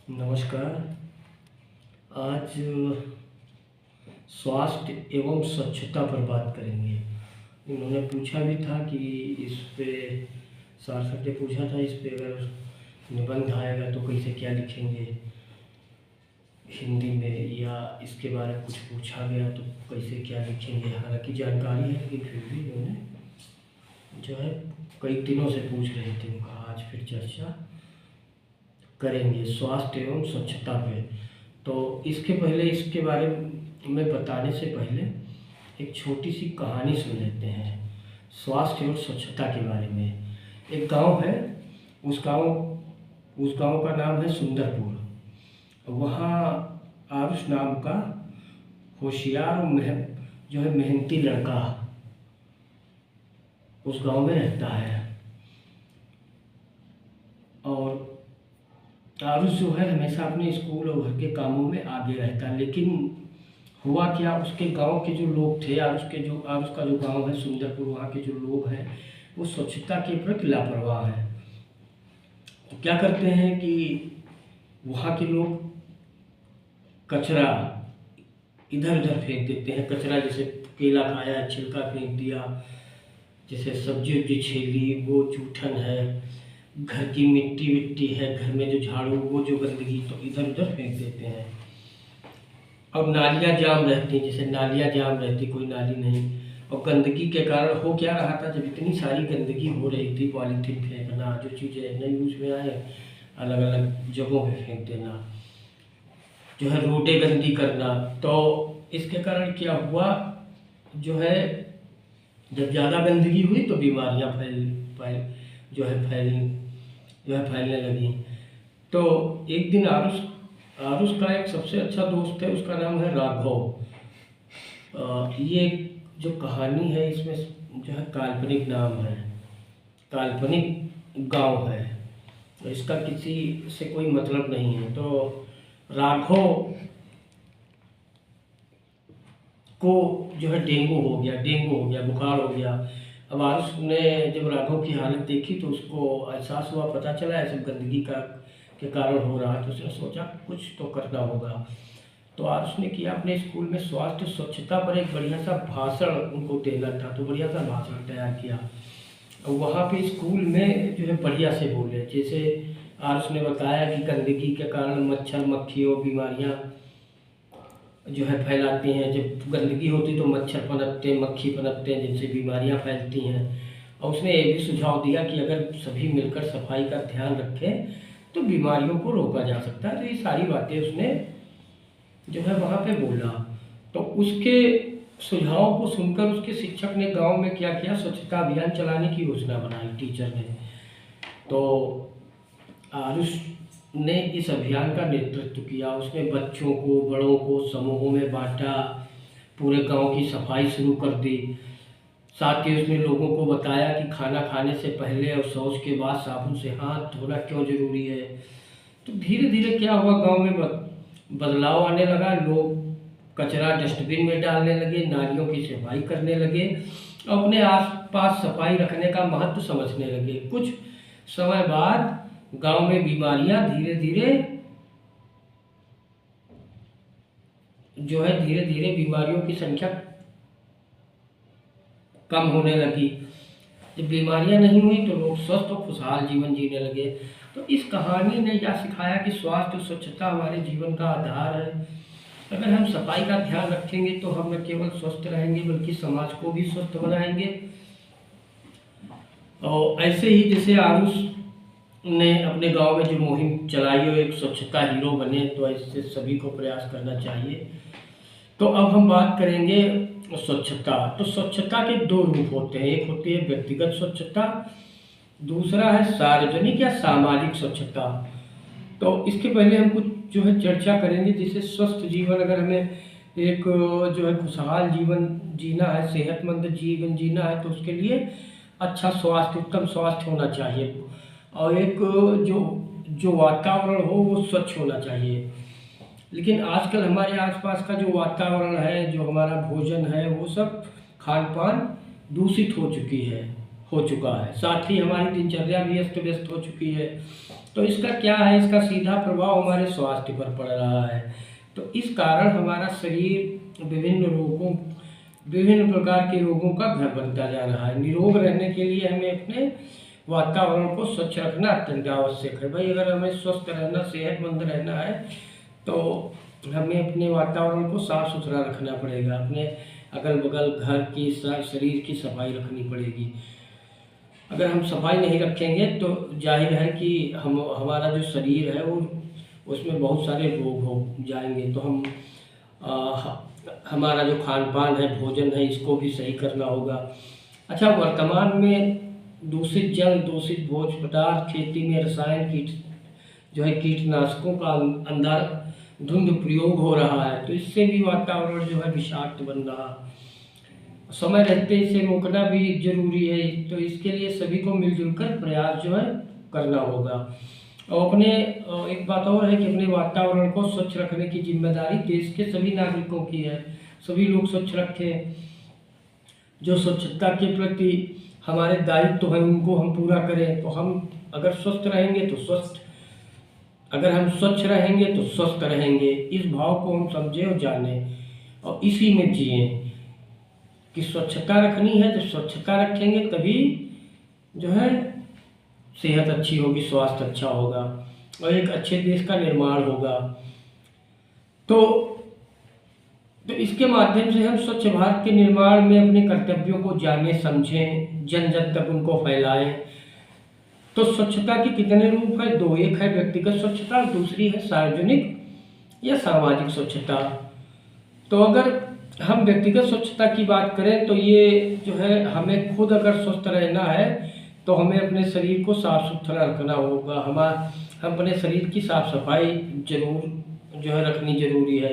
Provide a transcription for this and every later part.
नमस्कार। आज स्वास्थ्य एवं स्वच्छता पर बात करेंगे। उन्होंने पूछा भी था कि इस पे सार्थक ने पूछा था, इस पे अगर निबंध आएगा तो कैसे क्या लिखेंगे हिंदी में, या इसके बारे में कुछ पूछा गया तो कैसे क्या लिखेंगे। हालांकि जानकारी है लेकिन फिर भी उन्होंने जो है कई दिनों से पूछ रहे थे, उनका आज फिर चर्चा करेंगे स्वास्थ्य एवं स्वच्छता पे। तो इसके पहले इसके बारे में बताने से पहले एक छोटी सी कहानी सुन लेते हैं स्वास्थ्य और स्वच्छता के बारे में। एक गांव है, उस गांव का नाम है सुंदरपुर। वहाँ आरुष नाम का होशियार और जो है मेहनती लड़का उस गांव में रहता है। और आरुष जो है हमेशा अपने स्कूल और घर के कामों में आगे रहता है, लेकिन हुआ क्या, उसके गांव के जो लोग थे, आरुष का जो गांव है सुंदरपुर, वहाँ के जो लोग हैं वो स्वच्छता के प्रति लापरवाह हैं। तो क्या करते हैं कि वहाँ के लोग कचरा इधर उधर फेंक देते हैं। कचरा जैसे केला खाया छिलका फेंक दिया, जैसे सब्जी उब्जी छीली वो जूठन है, घर की मिट्टी विट्टी है, घर में जो झाड़ू वो जो गंदगी तो इधर उधर फेंक देते हैं। और नालियाँ जाम रहती, जैसे नालियाँ जाम रहती, कोई नाली नहीं। और गंदगी के कारण हो क्या रहा था, जब इतनी सारी गंदगी हो रही थी, पॉलीथीन फेंकना, जो चीज़ें नई यूज में आए अलग अलग जगहों पे फेंक देना, जो है रोडें गंदी करना। तो इसके कारण क्या हुआ, जो है जब ज़्यादा गंदगी हुई तो बीमारियाँ फैलने लगी। तो एक दिन आरुष का एक सबसे अच्छा दोस्त है, उसका नाम है राघव। ये जो कहानी है इसमें जो है काल्पनिक नाम है, काल्पनिक गांव है, तो इसका किसी से कोई मतलब नहीं है। तो राघव को जो है डेंगू हो गया, बुखार हो गया। अब आरुष ने जब राघव की हालत देखी तो उसको एहसास हुआ, पता चला है सब गंदगी के कारण हो रहा है। तो उसने सोचा कुछ तो करना होगा। तो आरुष ने किया, अपने स्कूल में स्वास्थ्य स्वच्छता पर एक बढ़िया सा भाषण उनको देना था, तो बढ़िया सा भाषण तैयार किया। और वहाँ पे स्कूल में जो है बढ़िया से बोले, जैसे आरुष ने बताया कि गंदगी के कारण मच्छर मक्खी और बीमारियाँ जो है फैलाती हैं। जब गंदगी होती तो मच्छर पनपते हैं, मक्खी पनपते हैं, जिनसे बीमारियां फैलती हैं। और उसने ये भी सुझाव दिया कि अगर सभी मिलकर सफाई का ध्यान रखें तो बीमारियों को रोका जा सकता है। तो ये सारी बातें उसने जो है वहाँ पे बोला। तो उसके सुझाव को सुनकर उसके शिक्षक ने गांव में क्या किया, स्वच्छता अभियान चलाने की योजना बनाई टीचर ने। तो आरुष ने इस अभियान का नेतृत्व किया। उसने बच्चों को बड़ों को समूहों में बांटा, पूरे गांव की सफाई शुरू कर दी। साथ ही उसने लोगों को बताया कि खाना खाने से पहले और शौच के बाद साबुन से हाथ धोना क्यों जरूरी है। तो धीरे धीरे क्या हुआ, गांव में बदलाव आने लगा। लोग कचरा डस्टबिन में डालने लगे, नालियों की सफाई करने लगे, अपने आसपास सफाई रखने का महत्व समझने लगे। कुछ समय बाद गांव में बीमारियां धीरे धीरे बीमारियों की संख्या कम होने लगी। जब बीमारियां नहीं हुई तो लोग स्वस्थ और खुशहाल जीवन जीने लगे। तो इस कहानी ने यह सिखाया कि स्वास्थ्य और स्वच्छता हमारे जीवन का आधार है। अगर हम सफाई का ध्यान रखेंगे तो हम न केवल स्वस्थ रहेंगे बल्कि समाज को भी स्वस्थ बनाएंगे। और ऐसे ही जैसे आरुष ने अपने गांव में जो मुहिम चलाई हो, एक स्वच्छता हीरो बने, तो ऐसे सभी को प्रयास करना चाहिए। तो अब हम बात करेंगे स्वच्छता। तो स्वच्छता के दो रूप होते हैं, एक होती है व्यक्तिगत स्वच्छता, दूसरा है सार्वजनिक या सामाजिक स्वच्छता। तो इसके पहले हम कुछ जो है चर्चा करेंगे, जिससे स्वस्थ जीवन, अगर हमें एक जो है खुशहाल जीवन जीना है, सेहतमंद जीवन जीना है, तो उसके लिए अच्छा स्वास्थ्य, उत्तम स्वास्थ्य होना चाहिए। और एक जो वातावरण हो वो स्वच्छ होना चाहिए। लेकिन आजकल हमारे आसपास का जो वातावरण है, जो हमारा भोजन है, वो सब खान पान दूषित हो चुकी है। हो चुका है, साथ ही हमारी दिनचर्या भी अस्त व्यस्त हो चुकी है। तो इसका क्या है, इसका सीधा प्रभाव हमारे स्वास्थ्य पर पड़ रहा है। तो इस कारण हमारा शरीर विभिन्न प्रकार के रोगों का घर बनता जा रहा है। निरोग रहने के लिए हमें अपने वातावरण को स्वच्छ रखना अत्यंत आवश्यक है। भाई अगर हमें स्वस्थ रहना, सेहतमंद रहना है तो हमें अपने वातावरण को साफ सुथरा रखना पड़ेगा। अपने अगल बगल घर की, शरीर की सफाई रखनी पड़ेगी। अगर हम सफाई नहीं रखेंगे तो जाहिर है कि हमारा जो शरीर है वो उसमें बहुत सारे रोग हो जाएंगे। तो हमारा जो खान पान है, भोजन है, इसको भी सही करना होगा। अच्छा, वर्तमान में दूषित जल, दूषित भोज्य पदार्थ, खेती में रसायन कीटनाशकों का अंधाधुंध प्रयोग हो रहा है। तो इससे भी वातावरण जो है विषाक्त बन रहा है। समय रहते इसे रोकना भी जरूरी है। तो इसके लिए सभी को मिलजुल कर प्रयास जो है करना होगा। और एक बात और है कि अपने वातावरण को स्वच्छ रखने की जिम्मेदारी देश के सभी नागरिकों की है। सभी लोग स्वच्छ रखें। जो स्वच्छता के प्रति हमारे दायित्व है उनको हम पूरा करें। तो हम अगर स्वस्थ रहेंगे तो अगर हम स्वच्छ रहेंगे तो स्वस्थ रहेंगे। इस भाव को हम समझें और जानें और इसी में जिएं कि स्वच्छता रखनी है। तो स्वच्छता रखेंगे तभी जो है सेहत अच्छी होगी, स्वास्थ्य अच्छा होगा और एक अच्छे देश का निर्माण होगा। तो इसके माध्यम से हम स्वच्छ भारत के निर्माण में अपने कर्तव्यों को जाने, समझें, जन जन तक उनको फैलाएं। तो स्वच्छता के कितने रूप है? दो, एक है व्यक्तिगत स्वच्छता, दूसरी है सार्वजनिक या सामाजिक स्वच्छता। तो अगर हम व्यक्तिगत स्वच्छता की बात करें तो ये जो है हमें खुद अगर स्वस्थ रहना है तो हमें अपने शरीर को साफ सुथरा रखना होगा। हम अपने शरीर की साफ सफाई जरूर जो है रखनी जरूरी है।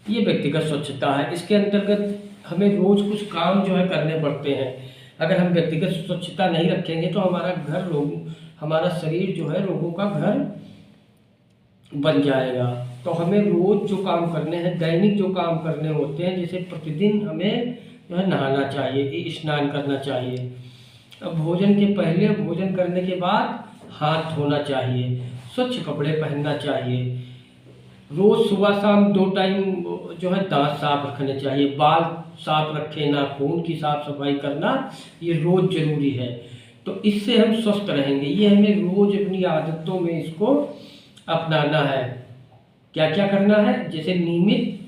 ये व्यक्तिगत स्वच्छता है। इसके अंतर्गत हमें रोज कुछ काम जो है करने पड़ते हैं। अगर हम व्यक्तिगत स्वच्छता नहीं रखेंगे तो हमारा शरीर जो है रोगों का घर बन जाएगा। तो हमें रोज जो काम करने हैं, दैनिक जो काम करने होते हैं, जैसे प्रतिदिन हमें जो है नहाना चाहिए, स्नान करना चाहिए। अब भोजन के पहले, भोजन करने के बाद हाथ धोना चाहिए, स्वच्छ कपड़े पहनना चाहिए। रोज सुबह शाम 2 टाइम जो है दांत साफ रखने चाहिए, बाल साफ रखें, नाखून की साफ सफाई करना ये रोज जरूरी है। तो इससे हम स्वस्थ रहेंगे। ये हमें रोज अपनी आदतों में इसको अपनाना है। क्या क्या करना है? जैसे नियमित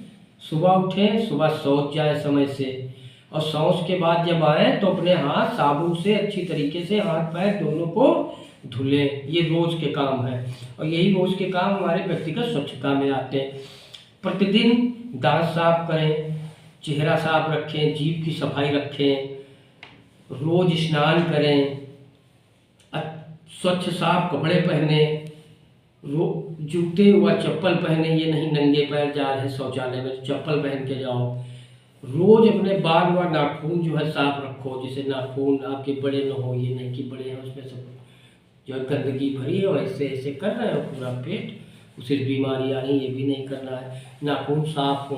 सुबह उठें, सुबह शौच जाए समय से, और शौच के बाद जब आए तो अपने हाथ साबुन से अच्छी तरीके से हाथ पैर दोनों को धुलें। ये रोज के काम है और यही रोज के काम हमारे व्यक्तिगत स्वच्छता में आते हैं। प्रतिदिन दांत साफ करें, चेहरा साफ रखें, जीभ की सफाई रखें, रोज स्नान करें, स्वच्छ साफ कपड़े पहने, जूते व चप्पल पहने। ये नहीं नंगे पैर जा रहे शौचालय में, चप्पल पहन के जाओ। रोज अपने बाल व नाखून जो है साफ रखो। जैसे नाखून आपके बड़े न हो, ये नहीं कि बड़े हैं उसमें सब जो है गंदगी भरी है और ऐसे कर रहे हो पूरा पेट, उसे बीमारी आ रही, ये भी नहीं करना है। नाखून साफ हो।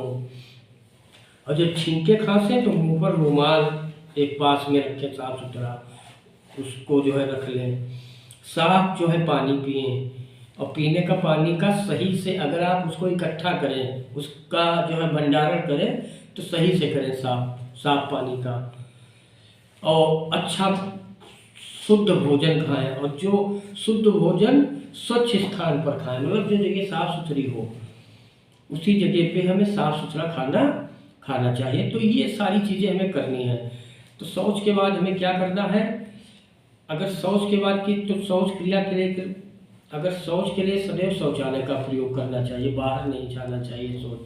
और जब छींके खांसे तो मुंह पर रुमाल एक पास में रखें साफ सुथरा, उसको जो है रख लें। साफ जो है पानी पिएं और पीने का पानी का सही से, अगर आप उसको इकट्ठा करें, उसका जो है भंडारण करें तो सही से करें, साफ पानी का। और अच्छा शुद्ध भोजन खाएं, और जो शुद्ध भोजन स्वच्छ स्थान पर खाएं, मतलब जो जगह साफ सुथरी हो उसी जगह पे हमें साफ सुथरा खाना चाहिए। तो ये सारी चीज़ें हमें करनी है। तो शौच के बाद हमें क्या करना है? अगर शौच के बाद की तो शौच क्रिया के लिए, अगर शौच के लिए सदैव शौचालय का प्रयोग करना चाहिए, बाहर नहीं जाना चाहिए शौच।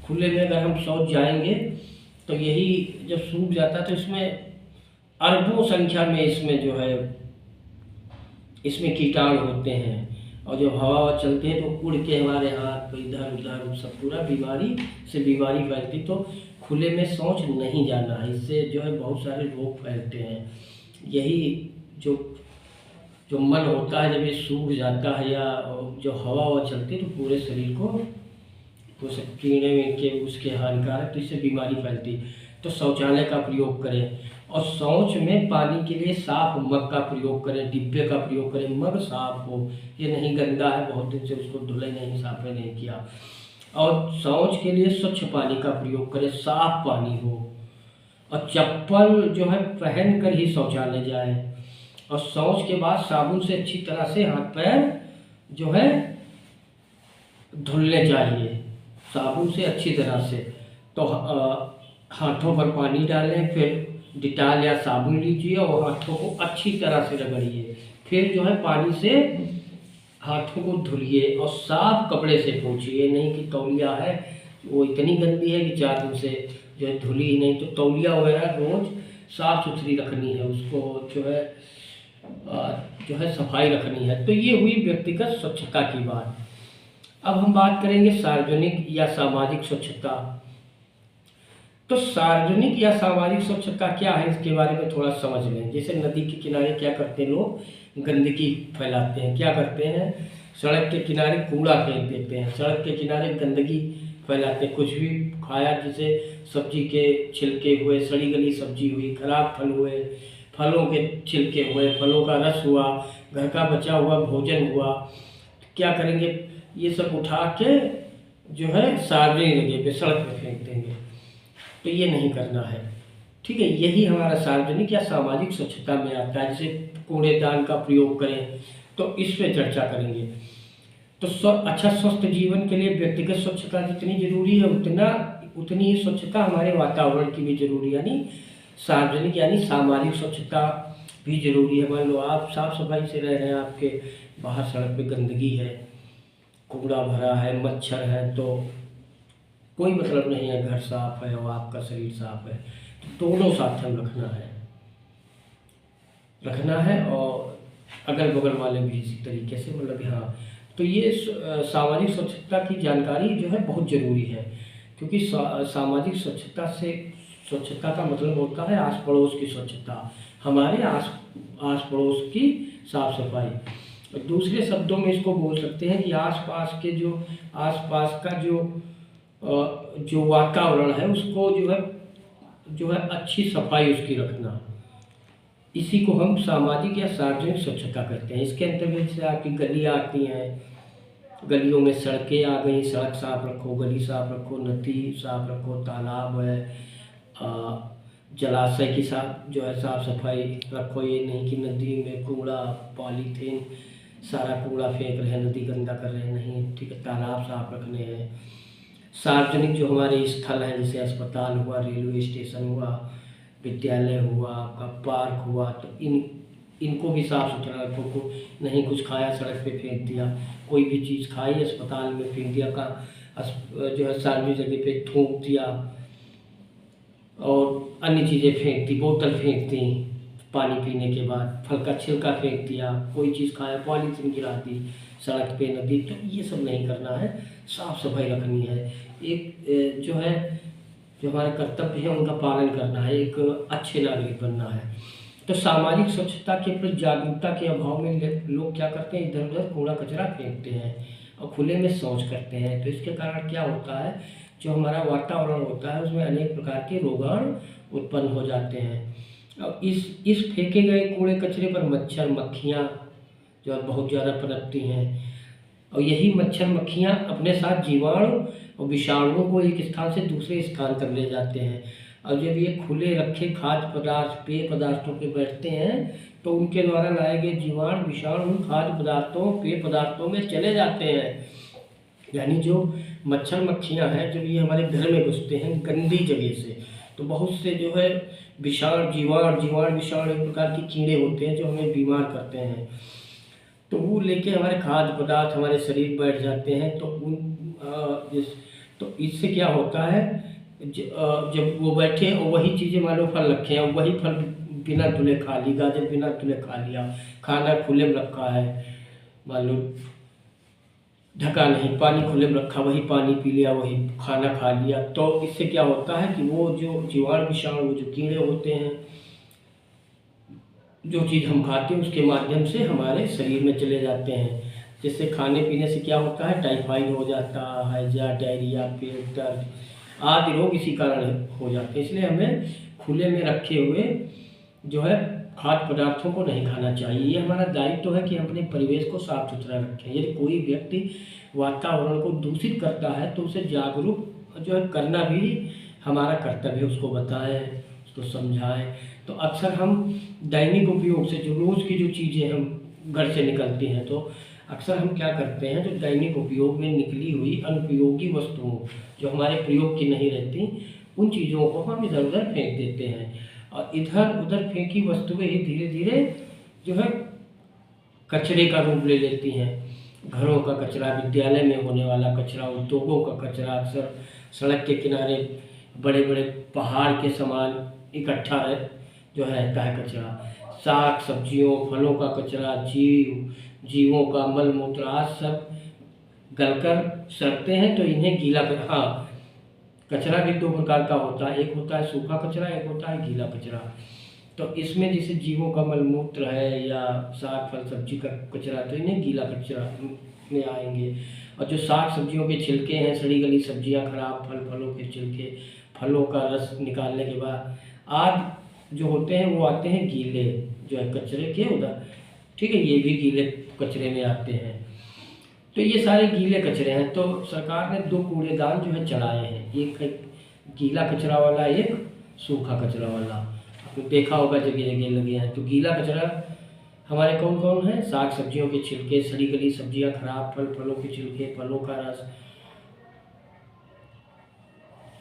खुले में अगर हम शौच जाएंगे तो यही जब सूख जाता है तो इसमें अरबों संख्या में इसमें जो है इसमें कीटाणु होते हैं, और जब हवा चलते हैं तो उड़ के हमारे हाथ इधर उधर सब पूरा बीमारी फैलती। तो खुले में शौच नहीं जाना है, इससे जो है बहुत सारे रोग फैलते हैं। यही जो मन होता है जब ये सूख जाता है या जो हवा चलती है तो पूरे शरीर को कीड़े के उसके हानिकारक, तो इससे बीमारी फैलती। तो शौचालय का प्रयोग करें और शौच में पानी के लिए साफ मग का प्रयोग करें, डिब्बे का प्रयोग करें, मग साफ हो, ये नहीं गंदा है बहुत दिन से उसको धुले नहीं, साफ नहीं किया। और शौच के लिए स्वच्छ पानी का प्रयोग करें, साफ पानी हो। और चप्पल जो है पहन कर ही शौचालय जाए। और शौच के बाद साबुन से अच्छी तरह से हाथ पैर जो है धुलने चाहिए, साबुन से अच्छी तरह से। तो हाथों पर पानी डालें, फिर डिटॉल या साबुन लीजिए और हाथों को अच्छी तरह से रगड़िए। फिर जो है पानी से हाथों को धुलिए और साफ कपड़े से पोंछिए। नहीं कि तौलिया है वो इतनी गंदी है कि 4 दिन से जो है धुली ही नहीं, तो तौलिया वगैरह रोज़ साफ सुथरी रखनी है, उसको जो है सफाई रखनी है। तो ये हुई व्यक्तिगत स्वच्छता की बात। अब हम बात करेंगे सार्वजनिक या सामाजिक स्वच्छता। तो सार्वजनिक या सामाजिक स्वच्छता क्या है, इसके बारे में थोड़ा समझ लें। जैसे नदी के किनारे क्या करते हैं लोग, गंदगी फैलाते हैं। क्या करते हैं, सड़क के किनारे कूड़ा फेंक देते हैं, सड़क के किनारे गंदगी फैलाते हैं। कुछ भी खाया, जैसे सब्जी के छिलके हुए, सड़ी गली सब्जी हुई, खराब फल हुए, फलों के छिलके हुए, फलों का रस हुआ, घर का बचा हुआ भोजन हुआ, क्या करेंगे, ये सब उठा के जो है सार्वजनिक जगह पे सड़क पे फेंक देंगे। तो ये नहीं करना है, ठीक है। यही हमारा सार्वजनिक या सामाजिक स्वच्छता में आता है। जैसे कूड़ेदान का प्रयोग करें, तो इस पे चर्चा करेंगे। तो अच्छा स्वस्थ जीवन के लिए व्यक्तिगत स्वच्छता जितनी जरूरी है उतनी ही स्वच्छता हमारे वातावरण की भी जरूरी है, यानी सार्वजनिक यानी सामाजिक स्वच्छता भी जरूरी है। मान लो आप साफ सफाई से रह रहे हैं, आपके बाहर सड़क पे गंदगी है, कूड़ा भरा है, मच्छर है, तो कोई मतलब नहीं है घर साफ है और आपका शरीर साफ है। तो दोनों साथ हम रखना है और अगल बगल वाले भी इसी तरीके से, मतलब हाँ। तो ये सामाजिक स्वच्छता की जानकारी जो है बहुत ज़रूरी है, क्योंकि सामाजिक स्वच्छता का मतलब होता है आस पड़ोस की स्वच्छता, हमारे आस पड़ोस की साफ सफाई। दूसरे शब्दों में इसको बोल सकते हैं कि आसपास का जो वातावरण है उसको जो है अच्छी सफाई उसकी रखना, इसी को हम सामाजिक या सार्वजनिक स्वच्छता कहते हैं। इसके अंतर्गत से आपकी गलियाँ आती हैं, गलियों में सड़कें आ गई, सड़क साफ रखो, गली साफ रखो, नदी साफ रखो, तालाब है, जलाशय की जो है साफ सफाई रखो। ये नहीं कि नदी में कूड़ा पॉलीथीन सारा कूड़ा फेंक रहे हैं, नदी गंदा कर रहे हैं, नहीं, ठीक है। तालाब साफ रखने हैं। सार्वजनिक जो हमारे स्थल हैं, जैसे अस्पताल हुआ, रेलवे स्टेशन हुआ, विद्यालय हुआ, आपका पार्क हुआ, तो इनको भी साफ सुथरा रखो। को नहीं कुछ खाया सड़क पे फेंक दिया, कोई भी चीज़ खाई अस्पताल में फेंक दिया, का जो है सार्वजनिक जगह पे थूक दिया और अन्य चीज़ें फेंक दी, बोतल फेंक दी पानी पीने के बाद, फल का छिलका फेंक दिया, कोई चीज़ खाया पॉलीथीन गिरा दी सड़क पे, नदी, तो ये सब नहीं करना है, साफ सफाई रखनी है। एक जो हमारे कर्तव्य है उनका पालन करना है, एक अच्छे नागरिक बनना है। तो सामाजिक स्वच्छता के प्रति जागरूकता के अभाव में लोग क्या करते हैं, इधर उधर कूड़ा कचरा फेंकते हैं और खुले में शौच करते हैं। तो इसके कारण क्या होता है, जो हमारा वातावरण होता है उसमें अनेक प्रकार के रोगाणु उत्पन्न हो जाते हैं। और इस फेंके गए कूड़े कचरे पर मच्छर मक्खियाँ जो बहुत ज़्यादा पनपती हैं, और यही मच्छर मक्खियाँ अपने साथ जीवाणु और विषाणुओं को एक स्थान से दूसरे स्थान कर ले जाते हैं। और जब ये खुले रखे खाद्य पदार्थ पेय पदार्थों पे बैठते हैं, तो उनके द्वारा लाए गए जीवाणु विषाणु खाद्य पदार्थों पेय पदार्थों में चले जाते हैं। यानी जो मच्छर मक्खियाँ हैं, जब ये हमारे घर में घुसते हैं गंदी जगह से, तो बहुत से जो है जीवाणु विषाणु एक प्रकार के कीड़े होते हैं जो हमें बीमार करते हैं। तो वो लेके हमारे खाद्य पदार्थ हमारे शरीर बैठ जाते हैं। तो इससे क्या होता है, जब वो बैठे और वही चीज़ें मान लो फल रखे हैं, वही फल बिना धुले खा ली, गाजर बिना धुले खा लिया, खाना खुले में रखा है, मान लो ढका नहीं, पानी खुले में रखा, वही पानी पी लिया, वही खाना खा लिया। तो इससे क्या होता है कि वो जो जीवाणु विषाणु जो कीड़े होते हैं, जो चीज़ हम खाते हैं उसके माध्यम से हमारे शरीर में चले जाते हैं। जिससे खाने पीने से क्या होता है, टाइफाइड हो जाता है, डायरिया, पेट दर्द आदि रोग इसी कारण हो जाते हैं। इसलिए हमें खुले में रखे हुए जो है खाद्य पदार्थों को नहीं खाना चाहिए। ये हमारा दायित्व है कि हम अपने परिवेश को साफ सुथरा रखें। यदि कोई व्यक्ति वातावरण को दूषित करता है तो उसे जागरूक जो है करना भी हमारा कर्तव्य है। उसको बताएं, उसको समझाएं। तो अक्सर हम दैनिक उपयोग से जो रोज़ की जो चीज़ें हम घर से निकलती हैं, तो अक्सर हम क्या करते हैं, जो दैनिक उपयोग में निकली हुई अनुपयोगी वस्तुओं जो हमारे प्रयोग की नहीं रहती, उन चीज़ों को हम इधर उधर फेंक देते हैं। और इधर उधर फेंकी वस्तुएं ही धीरे धीरे जो है कचरे का रूप ले लेती हैं। घरों का कचरा, विद्यालय में होने वाला कचरा, उद्योगों का कचरा, अक्सर सड़क के किनारे बड़े बड़े पहाड़ के समान इकट्ठा जो है रहता है कचरा। साग सब्जियों फलों का कचरा, जीवों का मल मूत्र आज सब गलकर सड़ते हैं, तो इन्हें गीला कर। हाँ, कचरा भी दो प्रकार का होता है, एक होता है सूखा कचरा, एक होता है गीला कचरा। तो इसमें जैसे जीवों का मल मूत्र है या साग फल सब्जी का कचरा, तो इन्हें गीला कचरा में आएंगे। और जो साग सब्जियों के छिलके हैं, सड़ी गली सब्जियां, खराब फलों के छिलके, फलों का रस निकालने के बाद आज जो होते हैं वो आते हैं गीले जो है कचरे के उधर, ठीक है, ये भी गीले कचरे में आते हैं। तो ये सारे गीले कचरे हैं। तो सरकार ने 2 कूड़ेदान जो है चलाए हैं, एक है गीला कचरा वाला, एक सूखा कचरा वाला। आपने देखा होगा जगह जगह लगे हैं। तो गीला कचरा हमारे कौन कौन है, साग सब्जियों के छिलके, सड़ी गली सब्जियां, खराब फलों के छिलके, फलों का रस,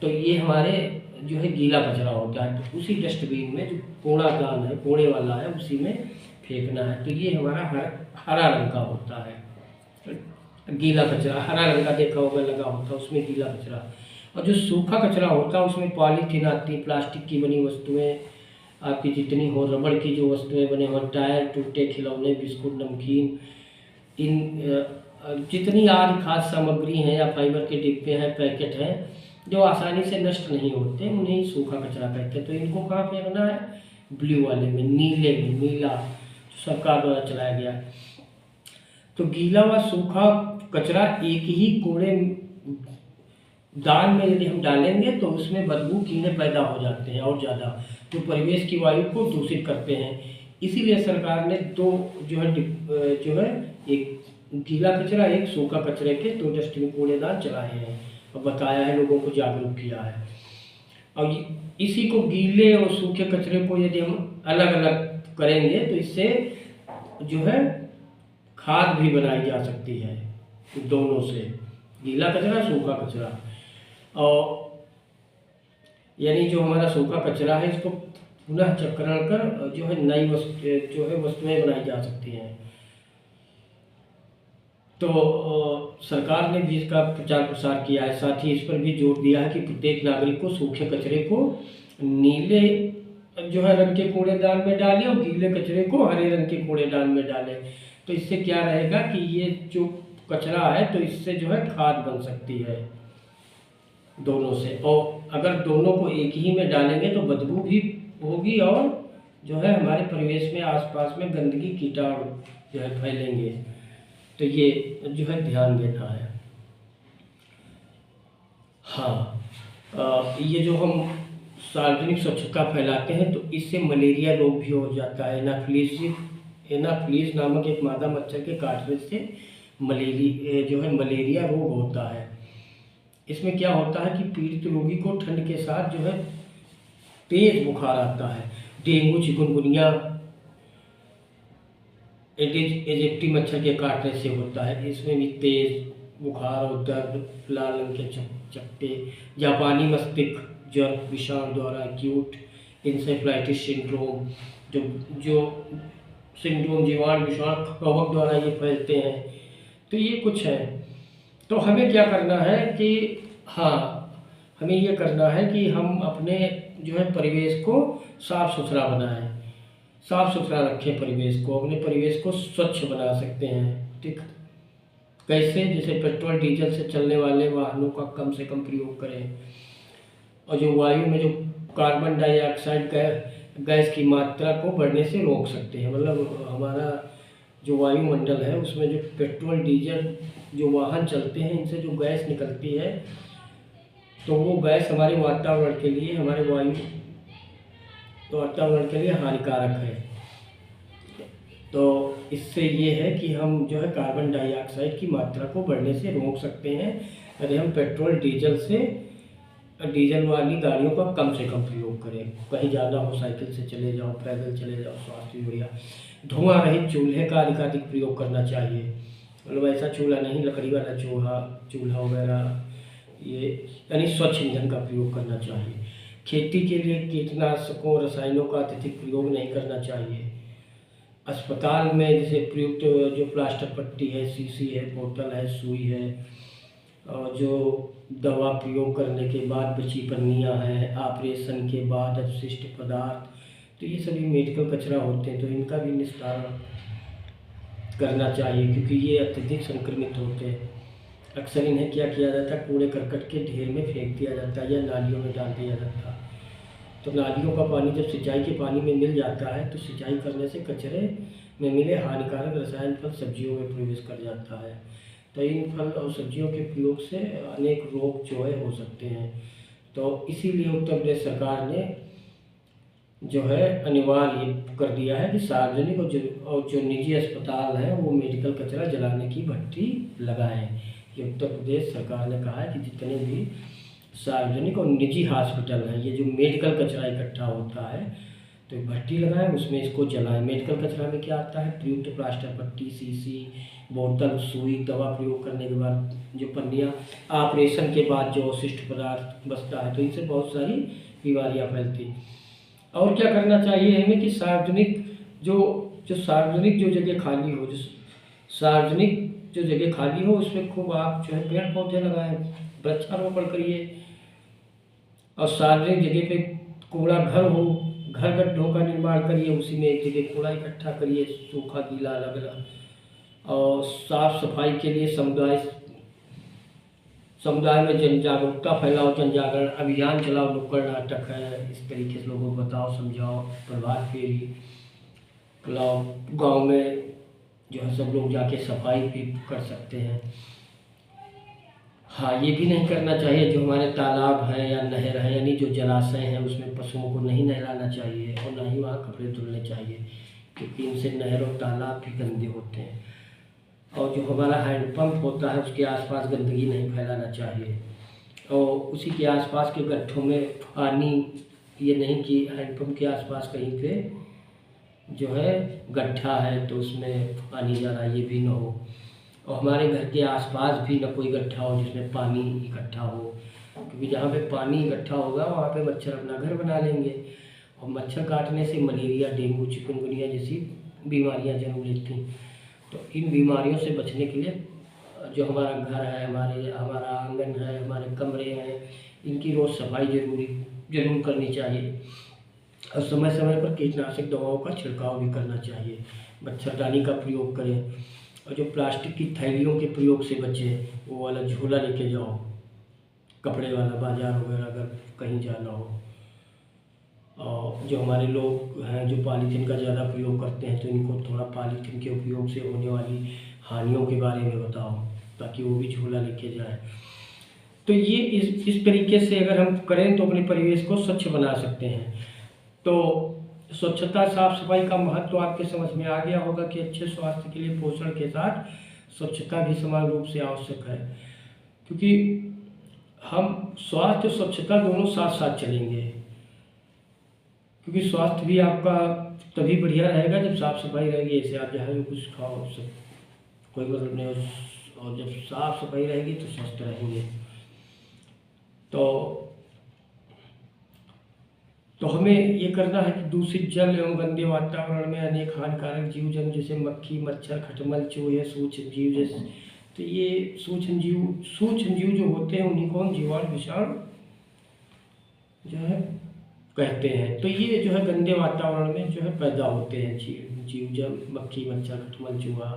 तो ये हमारे जो है गीला कचरा होता है। तो उसी डस्टबिन में जो कूड़ादान है, कूड़े वाला है, उसी में फेंकना है। तो ये हमारा हरा रंग का होता है गीला कचरा, हरा रंग का देखा होगा लगा होता है, उसमें गीला कचरा। और जो सूखा कचरा होता है उसमें पॉलीथीन आती, प्लास्टिक की बनी वस्तुएं आपकी जितनी हो, रबड़ की जो वस्तुएं बने हो, टायर, टूटे खिलौने, बिस्कुट, नमकीन, इन जितनी आदि खाद्य सामग्री हैं या फाइबर के डिब्बे हैं, पैकेट हैं, जो आसानी से नष्ट नहीं होते, उन्हें ही सूखा कचरा कहते हैं। तो इनको कहाँ फेंकना है, ब्लू वाले में, नीले में, नीला सरकार द्वारा चलाया गया। तो गीला व सूखा कचरा एक ही कूड़े दान में यदि हम डालेंगे तो उसमें बदबू कीड़े पैदा हो जाते हैं और ज़्यादा, जो परिवेश की वायु को दूषित करते हैं। इसीलिए सरकार ने 2 जो है एक गीला कचरा, एक सूखा कचरे के 2 डस्टबिन कूड़ेदान चलाए हैं और बताया है, लोगों को जागरूक किया है। और इसी को गीले और सूखे कचरे को यदि हम अलग अलग करेंगे तो इससे जो है खाद भी बनाई जा सकती है, दोनों से, गीला कचरा, सूखा कचरा। और यानी जो हमारा सूखा कचरा है इसको पुनः चक्रण कर जो है नई वस्तुएं बनाई जा सकती हैं। तो सरकार ने भी इसका प्रचार प्रसार किया है, साथ ही इस पर भी जोर दिया है कि प्रत्येक नागरिक को सूखे कचरे को नीले जो है रंग के कूड़ेदान में डालें और गीले कचरे को हरे रंग के कूड़ेदान में डालें। तो इससे क्या रहेगा कि ये जो कचरा है तो इससे जो है खाद बन सकती है दोनों से। और अगर दोनों को एक ही में डालेंगे तो बदबू भी होगी और जो है हमारे परिवेश में आसपास में गंदगी, कीटाणु जो है फैलेंगे। तो ये जो है ध्यान देना है। हाँ, ये जो हम सार्वजनिक स्वच्छता फैलाते हैं तो इससे मलेरिया रोग भी हो जाता है। एनाफिलीज नामक एक मादा मच्छर के काटने से मलेरिया रोग होता है। इसमें क्या होता है कि पीड़ित रोगी को ठंड के साथ जो है तेज बुखार आता है। डेंगू, चिकनगुनिया एडिस एजिप्टी मच्छर के काटने से होता है। इसमें भी तेज बुखार और दर्द, लाल रंग के चकत्ते, जापानी मस्तिष्क ज्वर विषाणु द्वारा एक्यूट इंसेफ्लाइटिस सिंड्रोम, जो सिंड्रोम जीवाणु विषाणु कवक द्वारा ये फैलते हैं। तो ये कुछ है। तो हमें क्या करना है कि हमें ये करना है कि हम अपने जो है परिवेश को साफ सुथरा बनाएं, साफ सुथरा रखें परिवेश को, अपने परिवेश को स्वच्छ बना सकते हैं। ठीक, कैसे? जैसे पेट्रोल डीजल से चलने वाले वाहनों का कम से कम प्रयोग करें और जो वायु में जो कार्बन डाइऑक्साइड गैस की मात्रा को बढ़ने से रोक सकते हैं। मतलब हमारा जो वायुमंडल है उसमें जो पेट्रोल डीजल जो वाहन चलते हैं इनसे जो गैस निकलती है तो वो गैस हमारे वातावरण के लिए, हमारे वायु तो वातावरण के लिए हानिकारक है। तो इससे ये है कि हम जो है कार्बन डाइऑक्साइड की मात्रा को बढ़ने से रोक सकते हैं यदि हम पेट्रोल डीजल वाली गाड़ियों का कम से कम प्रयोग करें। कहीं ज़्यादा हो साइकिल से चले जाओ, पैदल चले जाओ, स्वास्थ्य भी बढ़िया। धुआं रहित चूल्हे का अधिकाधिक प्रयोग करना चाहिए, मतलब ऐसा चूल्हा नहीं, लकड़ी वाला चूल्हा वगैरह, ये यानी स्वच्छ ईंधन का प्रयोग करना चाहिए। खेती के लिए कीटनाशकों रसायनों का अत्यधिक प्रयोग नहीं करना चाहिए। अस्पताल में जैसे प्रयुक्त जो प्लास्टर पट्टी है, शीशी है, बोतल है, सुई है, और जो दवा प्रयोग करने के बाद बची पन्नियाँ हैं, ऑपरेशन के बाद अपशिष्ट पदार्थ, तो ये सभी मेडिकल कचरा होते हैं, तो इनका भी निस्तारण करना चाहिए क्योंकि ये अत्यधिक संक्रमित होते हैं। अक्सर इन्हें क्या किया जाता है, कूड़े करकट के ढेर में फेंक दिया जाता है या नालियों में डाल दिया जाता है। तो नालियों का पानी जब सिंचाई के पानी में मिल जाता है तो सिंचाई करने से कचरे में मिले हानिकारक रसायन फल सब्जियों में प्रवेश कर जाता है। तो इन फल और सब्जियों के प्रयोग से अनेक रोग जो है हो सकते हैं। तो इसीलिए उत्तर प्रदेश सरकार ने जो है अनिवार्य कर दिया है कि सार्वजनिक और जो निजी अस्पताल हैं वो मेडिकल कचरा जलाने की भट्टी लगाएं। ये उत्तर प्रदेश सरकार ने कहा है कि जितने भी सार्वजनिक और निजी हॉस्पिटल हैं, ये जो मेडिकल कचरा इकट्ठा होता है तो भट्टी लगाएं, उसमें इसको जलाएं। मेडिकल कचरा में क्या आता है, प्रयुक्त प्लास्टर पट्टी, शीशी, बोतल, सुई, दवा प्रयोग करने के बाद जो पन्नियाँ, ऑपरेशन के बाद जो अवशिष्ट पदार्थ बचता है, तो इनसे बहुत सारी बीमारियाँ फैलती। और क्या करना चाहिए हमें कि सार्वजनिक जो जगह खाली हो, सार्वजनिक जो जगह खाली हो उसमें खूब आप जो है पेड़ पौधे लगाएं, वृक्षारोपण करिए। और सार्वजनिक जगह पे कूड़ा घर हो, घर गड्ढों का निर्माण करिए, उसी में एक जगह कूड़ा इकट्ठा करिए, सूखा गीला अलग अलग। और साफ सफाई के लिए समुदाय में जन जागरूकता फैलाओ, जन जागरण अभियान चलाओ, नुक्कड़ नाटक है, इस तरीके से लोगों को बताओ, समझाओ, प्रभात फेरी फैलाओ। गाँव में जो है सब लोग जाके सफाई भी कर सकते हैं। हाँ, ये भी नहीं करना चाहिए जो हमारे तालाब हैं या नहर हैं, यानी जो जलाशय हैं, उसमें पशुओं को नहीं नहलाना चाहिए और ना ही वहाँ कपड़े धुलने चाहिए क्योंकि इनसे नहर और तालाब भी गंदे होते हैं। और जो हमारा हैंडपम्प होता है उसके आसपास गंदगी नहीं फैलाना चाहिए। और उसी के आसपास के गड्ढों में पानी, ये नहीं कि हैंडपम्प के आसपास कहीं पे जो है गड्ढा है तो उसमें पानी जा रहा है, ये भी ना हो। और हमारे घर के आसपास भी न कोई गड्ढा हो जिसमें पानी इकट्ठा हो, क्योंकि जहाँ पे पानी इकट्ठा होगा वहाँ पे मच्छर अपना घर बना लेंगे और मच्छर काटने से मलेरिया, डेंगू, चिकनगुनिया जैसी बीमारियाँ जन्म लेती हैं। तो इन बीमारियों से बचने के लिए जो हमारा घर है, हमारा आंगन है, हमारे कमरे हैं, इनकी रोज़ सफाई जरूर करनी चाहिए। और समय समय पर कीटनाशक दवाओं का छिड़काव भी करना चाहिए। मच्छरदानी का प्रयोग करें और जो प्लास्टिक की थैलियों के प्रयोग से बचें, वो वाला झोला लेके जाओ, कपड़े वाला, बाजार वगैरह अगर कहीं जाना हो। और जो हमारे लोग हैं जो पॉलीथीन का ज़्यादा प्रयोग करते हैं तो इनको थोड़ा पॉलीथीन के उपयोग से होने वाली हानियों के बारे में बताओ ताकि वो भी झोला लेके जाए। तो ये इस तरीके से अगर हम करें तो अपने परिवेश को स्वच्छ बना सकते हैं। तो स्वच्छता, साफ सफाई का महत्व आपके समझ में आ गया होगा कि अच्छे स्वास्थ्य के लिए पोषण के साथ स्वच्छता भी समान रूप से आवश्यक है, क्योंकि हम स्वास्थ्य और स्वच्छता दोनों साथ साथ चलेंगे। क्योंकि स्वास्थ्य भी आपका तभी बढ़िया रहेगा जब साफ सफाई रहेगी। ऐसे आप जहाँ भी कुछ खाओ सब कोई मतलब नहीं, और जब साफ सफाई रहेगी तो स्वस्थ रहेंगे। तो हमें ये करना है कि दूषित जल एवं गंदे वातावरण में अनेक हानिकारक जीव जंतु जैसे मक्खी, मच्छर, खटमल, चूहे, सूक्ष्म जीव जैसे, तो ये सूक्ष्म जीव जो होते हैं उन्हीं को हम जीवाणु, विषाणु जो है कहते हैं। तो ये जो है गंदे वातावरण में जो है पैदा होते हैं जीव जब मक्खी, मच्छर, खटमल, चूहा।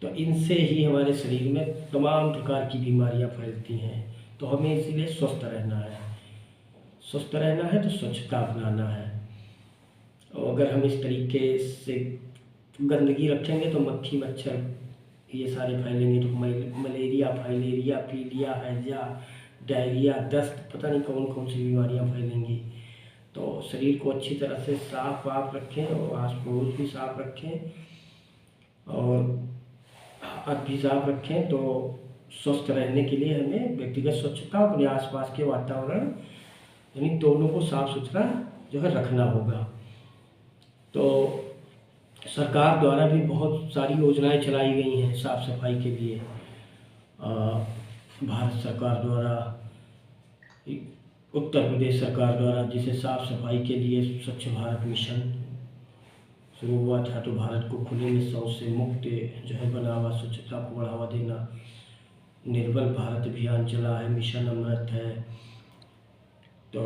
तो इनसे ही हमारे शरीर में तमाम प्रकार की बीमारियां फैलती हैं। तो हमें इसीलिए स्वस्थ रहना है तो स्वच्छता अपनाना है। और अगर हम इस तरीके से गंदगी रखेंगे तो मक्खी, मच्छर ये सारे फैलेंगे, तो मलेरिया, फाइलेरिया, पीलिया, हैजा, डायरिया, दस्त, पता नहीं कौन कौन सी बीमारियां फैलेंगी। तो शरीर को अच्छी तरह से साफ वाफ रखें और आस पड़ोस भी साफ रखें और हाथ भी साफ रखें। तो स्वस्थ रहने के लिए हमें व्यक्तिगत स्वच्छता, अपने आसपास के वातावरण, यानी दोनों को साफ सुथरा जो है रखना होगा। तो सरकार द्वारा भी बहुत सारी योजनाएं चलाई गई हैं साफ सफाई के लिए। भारत सरकार द्वारा, उत्तर प्रदेश सरकार द्वारा, जिसे साफ सफाई के लिए स्वच्छ भारत मिशन शुरू हुआ था। तो भारत को खुले में शौच से मुक्त जो है बनावा, स्वच्छता को बढ़ावा देना, निर्मल भारत अभियान चला है, मिशन अमृत है। तो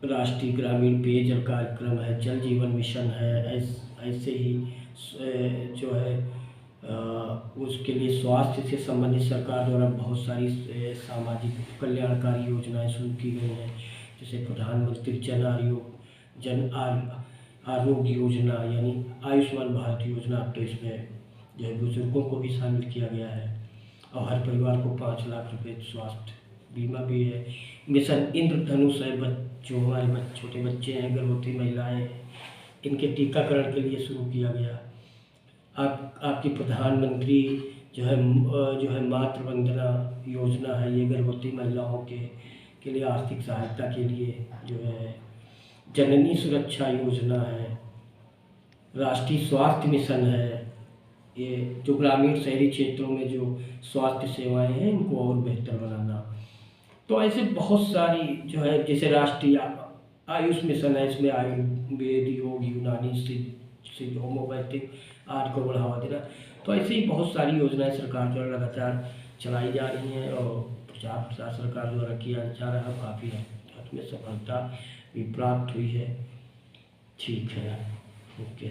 राष्ट्रीय ग्रामीण पेयजल कार्यक्रम है, जल जीवन मिशन है। ऐसे ही जो है उसके लिए स्वास्थ्य से संबंधित सरकार द्वारा बहुत सारी सामाजिक कल्याणकारी योजनाएं शुरू की गई हैं, जैसे प्रधानमंत्री जन आरोग्य योजना, यानी आयुष्मान भारत योजना। तो इसमें जो है बुजुर्गों को भी शामिल किया गया है और हर परिवार को 5 लाख रुपए स्वास्थ्य बीमा भी है। मिशन इंद्रधनुष है, जो हमारे छोटे बच्चे हैं, गर्भवती महिलाएं हैं, इनके टीकाकरण के लिए शुरू किया गया। आपकी प्रधानमंत्री जो है मातृ वंदना योजना है, ये गर्भवती महिलाओं के लिए आर्थिक सहायता के लिए जो है। जननी सुरक्षा योजना है, राष्ट्रीय स्वास्थ्य मिशन है, ये जो ग्रामीण शहरी क्षेत्रों में जो स्वास्थ्य सेवाएं हैं इनको और बेहतर बनाना। तो ऐसे बहुत सारी जो है, जैसे राष्ट्रीय आयुष मिशन है, इसमें आयुर्वेद, योग, यूनानी, सिद्ध, होम्योपैथिक आदि को बढ़ावा देना। तो ऐसे ही बहुत सारी योजनाएं सरकार द्वारा लगातार चलाई जा रही हैं और प्रचार प्रसार सरकार द्वारा किया जा रहा है। काफ़ी हद में सफलता भी प्राप्त हुई है। ठीक है, ओके।